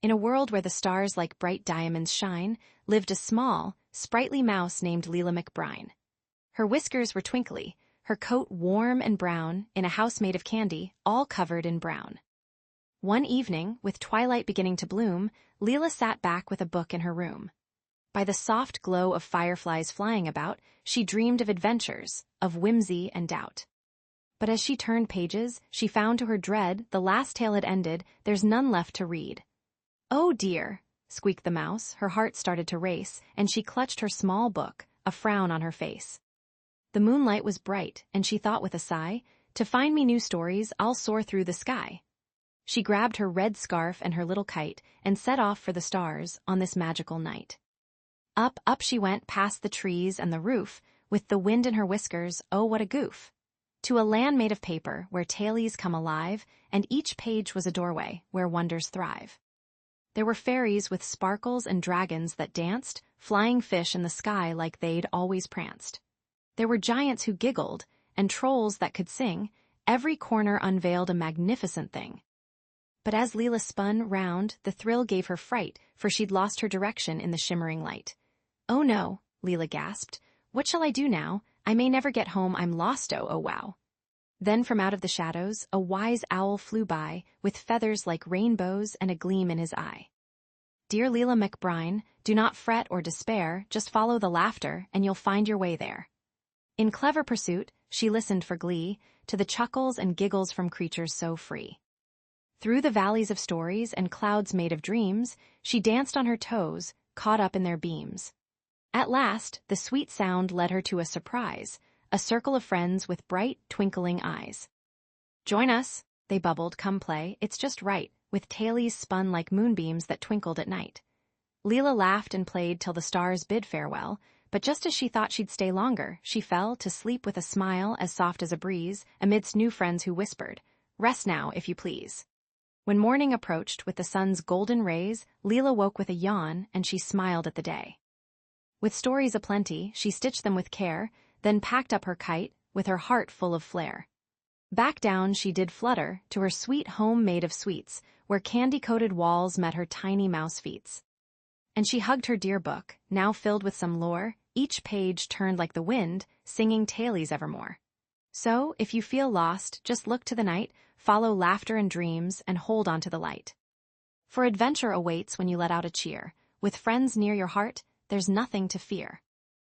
In a world where the stars like bright diamonds shine, lived a small, sprightly mouse named Lila McBrine. Her whiskers were twinkly, her coat warm and brown, in a house made of candy, all covered in brown. One evening, with twilight beginning to bloom, Lila sat back with a book in her room. By the soft glow of fireflies flying about, she dreamed of adventures, of whimsy and doubt. But as she turned pages, she found to her dread the last tale had ended, there's none left to read. "Oh dear," squeaked the mouse, her heart started to race, and she clutched her small book, a frown on her face. The moonlight was bright, and she thought with a sigh, to find me new stories, I'll soar through the sky. She grabbed her red scarf and her little kite, and set off for the stars on this magical night. Up, up she went past the trees and the roof, with the wind in her whiskers, oh what a goof! To a land made of paper, where tailies come alive, and each page was a doorway, where wonders thrive. There were fairies with sparkles and dragons that danced, flying fish in the sky like they'd always pranced. There were giants who giggled, and trolls that could sing, every corner unveiled a magnificent thing. But as Lila spun round, the thrill gave her fright, for she'd lost her direction in the shimmering light. "Oh no," Lila gasped, "what shall I do now? I may never get home, I'm lost-o, oh wow." Then from out of the shadows, a wise owl flew by, with feathers like rainbows and a gleam in his eye. "Dear Lila McBrine, do not fret or despair, just follow the laughter, and you'll find your way there." In clever pursuit, she listened for glee, to the chuckles and giggles from creatures so free. Through the valleys of stories and clouds made of dreams, she danced on her toes, caught up in their beams. At last, the sweet sound led her to a surprise, a circle of friends with bright, twinkling eyes. "Join us," they bubbled, "come play, it's just right," with tailies spun like moonbeams that twinkled at night. Lila laughed and played till the stars bid farewell, but just as she thought she'd stay longer, she fell to sleep with a smile as soft as a breeze, amidst new friends who whispered, "Rest now, if you please." When morning approached with the sun's golden rays, Lila woke with a yawn, and she smiled at the day. With stories aplenty, she stitched them with care, then packed up her kite, with her heart full of flair. Back down she did flutter, to her sweet home made of sweets, where candy-coated walls met her tiny mouse feet. And she hugged her dear book, now filled with some lore, each page turned like the wind, singing tailies evermore. So, if you feel lost, just look to the night, follow laughter and dreams, and hold on to the light. For adventure awaits when you let out a cheer. With friends near your heart, there's nothing to fear.